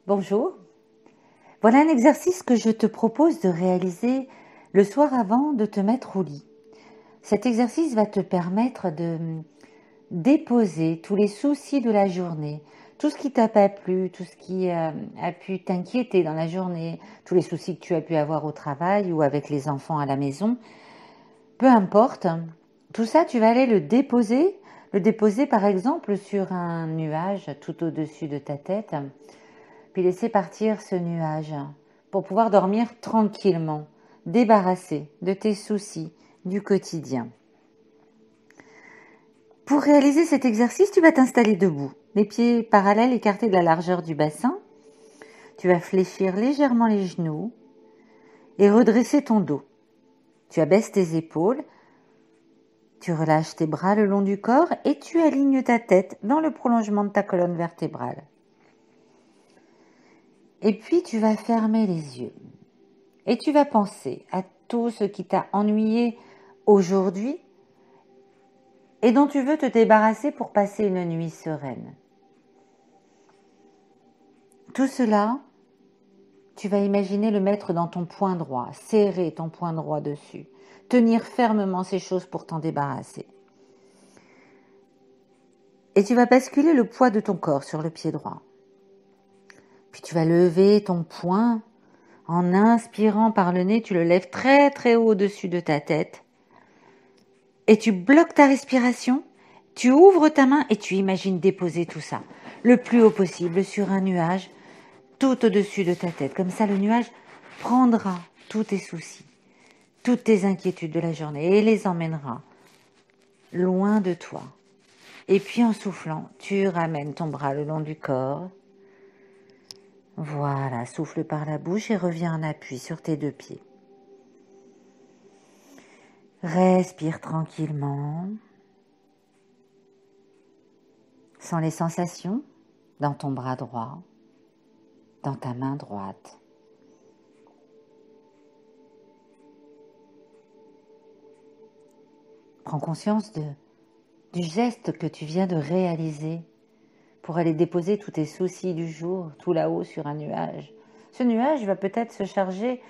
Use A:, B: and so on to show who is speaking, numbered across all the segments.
A: Bonjour. Voilà un exercice que je te propose de réaliser le soir avant de te mettre au lit. Cet exercice va te permettre de déposer tous les soucis de la journée, tout ce qui t'a pas plu, tout ce qui a pu t'inquiéter dans la journée, tous les soucis que tu as pu avoir au travail ou avec les enfants à la maison, peu importe. Tout ça, tu vas aller le déposer par exemple sur un nuage tout au-dessus de ta tête. Puis laisser partir ce nuage pour pouvoir dormir tranquillement, débarrassé de tes soucis du quotidien. Pour réaliser cet exercice, tu vas t'installer debout, les pieds parallèles écartés de la largeur du bassin. Tu vas fléchir légèrement les genoux et redresser ton dos. Tu abaisses tes épaules, tu relâches tes bras le long du corps et tu alignes ta tête dans le prolongement de ta colonne vertébrale. Et puis tu vas fermer les yeux. Et tu vas penser à tout ce qui t'a ennuyé aujourd'hui et dont tu veux te débarrasser pour passer une nuit sereine. Tout cela, tu vas imaginer le mettre dans ton poing droit, serrer ton poing droit dessus, tenir fermement ces choses pour t'en débarrasser. Et tu vas basculer le poids de ton corps sur le pied droit. Puis tu vas lever ton poing. En inspirant par le nez, tu le lèves très très haut au-dessus de ta tête. Et tu bloques ta respiration, tu ouvres ta main et tu imagines déposer tout ça, le plus haut possible, sur un nuage, tout au-dessus de ta tête. Comme ça, le nuage prendra tous tes soucis, toutes tes inquiétudes de la journée et les emmènera loin de toi. Et puis en soufflant, tu ramènes ton bras le long du corps. Voilà, souffle par la bouche et reviens en appui sur tes deux pieds. Respire tranquillement. Sens les sensations dans ton bras droit, dans ta main droite. Prends conscience du geste que tu viens de réaliser pour aller déposer tous tes soucis du jour, tout là-haut sur un nuage. Ce nuage va peut-être se charger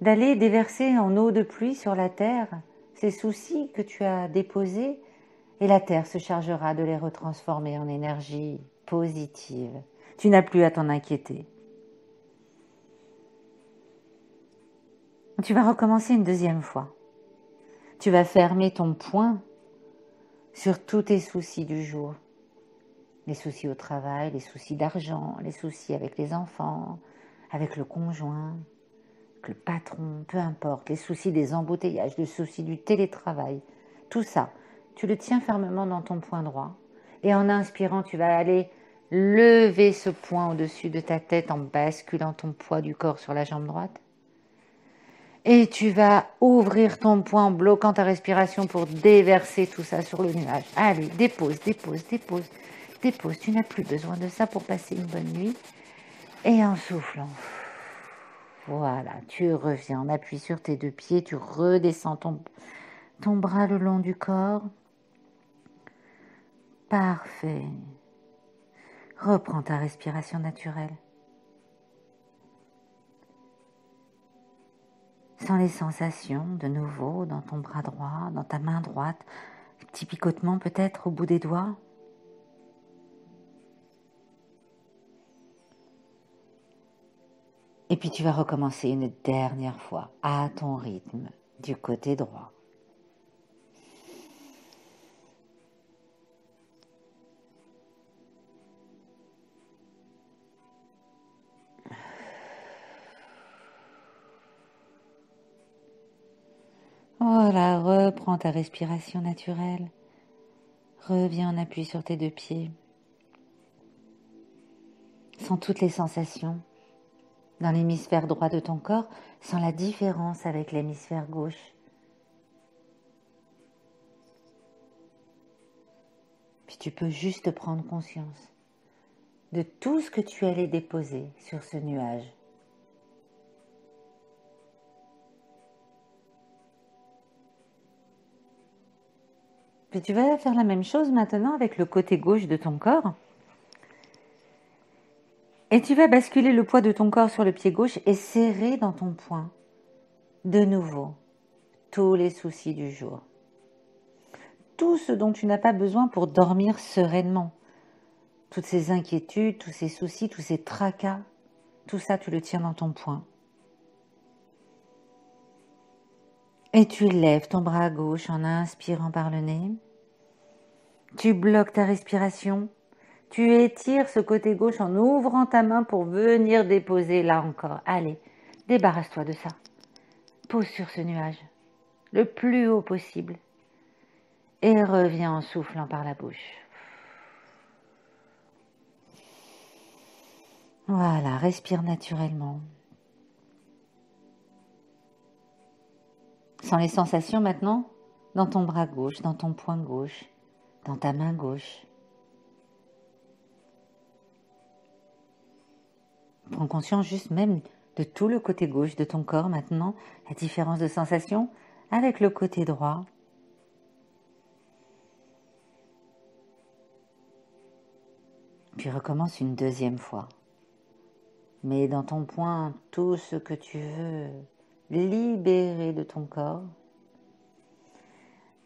A: d'aller déverser en eau de pluie sur la terre ces soucis que tu as déposés, et la terre se chargera de les retransformer en énergie positive. Tu n'as plus à t'en inquiéter. Tu vas recommencer une deuxième fois. Tu vas fermer ton poing sur tous tes soucis du jour. Les soucis au travail, les soucis d'argent, les soucis avec les enfants, avec le conjoint, avec le patron, peu importe, les soucis des embouteillages, les soucis du télétravail, tout ça, tu le tiens fermement dans ton poing droit. Et en inspirant, tu vas aller lever ce poing au-dessus de ta tête en basculant ton poids du corps sur la jambe droite. Et tu vas ouvrir ton poing en bloquant ta respiration pour déverser tout ça sur le nuage. Allez, dépose. Tu n'as plus besoin de ça pour passer une bonne nuit. Et en soufflant, voilà, tu reviens en appui sur tes deux pieds. Tu redescends ton bras le long du corps. Parfait. Reprends ta respiration naturelle. Sens les sensations de nouveau dans ton bras droit, dans ta main droite, petit picotement peut-être au bout des doigts. Et puis tu vas recommencer une dernière fois à ton rythme du côté droit. Voilà, reprends ta respiration naturelle. Reviens en appui sur tes deux pieds. Sens toutes les sensations dans l'hémisphère droit de ton corps, sans la différence avec l'hémisphère gauche. Puis tu peux juste prendre conscience de tout ce que tu allais déposer sur ce nuage. Puis tu vas faire la même chose maintenant avec le côté gauche de ton corps. Et tu vas basculer le poids de ton corps sur le pied gauche et serrer dans ton poing, de nouveau, tous les soucis du jour. Tout ce dont tu n'as pas besoin pour dormir sereinement. Toutes ces inquiétudes, tous ces soucis, tous ces tracas, tout ça, tu le tiens dans ton poing. Et tu lèves ton bras gauche en inspirant par le nez. Tu bloques ta respiration. Tu étires ce côté gauche en ouvrant ta main pour venir déposer là encore. Allez, débarrasse-toi de ça. Pose sur ce nuage, le plus haut possible. Et reviens en soufflant par la bouche. Voilà, respire naturellement. Sens les sensations maintenant dans ton bras gauche, dans ton poing gauche, dans ta main gauche. Prends conscience juste même de tout le côté gauche de ton corps maintenant, la différence de sensation avec le côté droit. Puis recommence une deuxième fois. Mets dans ton poing tout ce que tu veux libérer de ton corps.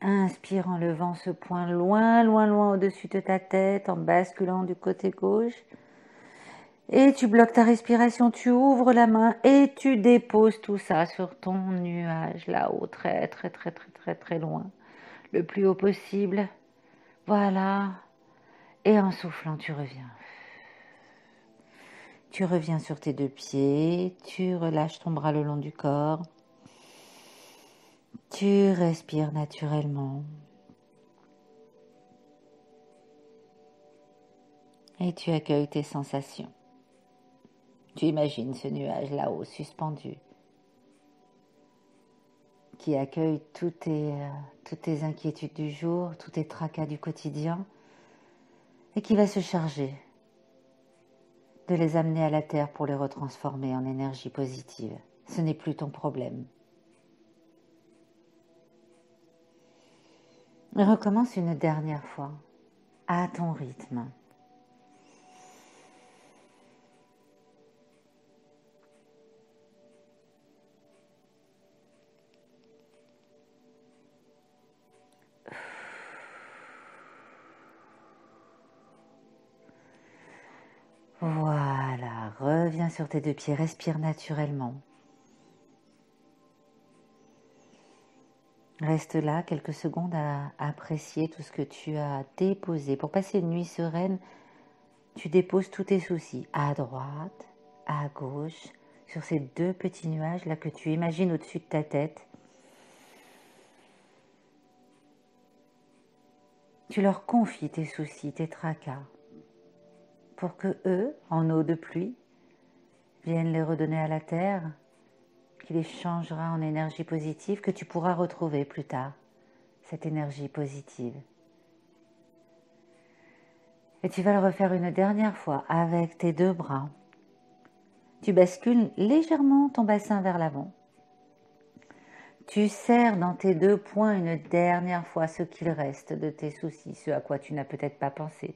A: Inspire en levant ce poing loin, loin, loin au-dessus de ta tête, en basculant du côté gauche. Et tu bloques ta respiration, tu ouvres la main et tu déposes tout ça sur ton nuage, là-haut, très, très, très, très, très, très loin. Le plus haut possible. Voilà. Et en soufflant, tu reviens. Tu reviens sur tes deux pieds, tu relâches ton bras le long du corps. Tu respires naturellement. Et tu accueilles tes sensations. Tu imagines ce nuage là-haut, suspendu, qui accueille toutes tes inquiétudes du jour, tous tes tracas du quotidien, et qui va se charger de les amener à la terre pour les retransformer en énergie positive. Ce n'est plus ton problème. Et recommence une dernière fois, à ton rythme. Voilà, reviens sur tes deux pieds, respire naturellement. Reste là quelques secondes à apprécier tout ce que tu as déposé. Pour passer une nuit sereine, tu déposes tous tes soucis à droite, à gauche, sur ces deux petits nuages là que tu imagines au-dessus de ta tête. Tu leur confies tes soucis, tes tracas, pour que eux, en eau de pluie, viennent les redonner à la terre, qui les changera en énergie positive, que tu pourras retrouver plus tard, cette énergie positive. Et tu vas le refaire une dernière fois avec tes deux bras. Tu bascules légèrement ton bassin vers l'avant. Tu serres dans tes deux poings une dernière fois ce qu'il reste de tes soucis, ce à quoi tu n'as peut-être pas pensé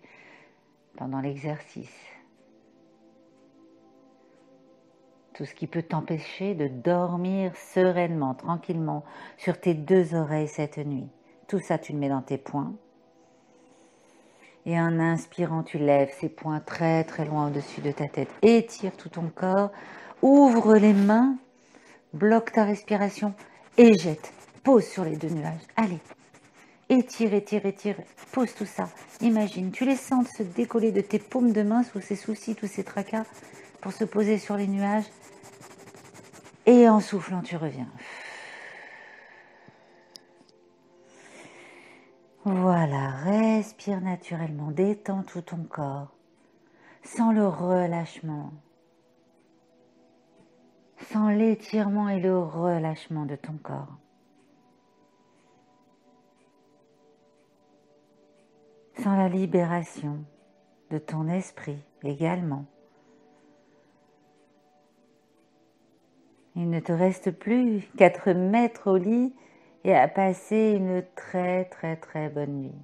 A: pendant l'exercice. Tout ce qui peut t'empêcher de dormir sereinement, tranquillement, sur tes deux oreilles cette nuit. Tout ça, tu le mets dans tes poings. Et en inspirant, tu lèves ces poings très très loin au-dessus de ta tête. Étire tout ton corps, ouvre les mains, bloque ta respiration et jette. Pose sur les deux nuages. Allez, étire, étire, étire. Pose tout ça. Imagine, tu les sens se décoller de tes paumes de main sous ces soucis, tous ces tracas, pour se poser sur les nuages. Et en soufflant, tu reviens. Voilà, respire naturellement, détends tout ton corps. Sens le relâchement. Sens l'étirement et le relâchement de ton corps. Sens la libération de ton esprit également. Il ne te reste plus qu'à te mettre au lit et à passer une très très très bonne nuit.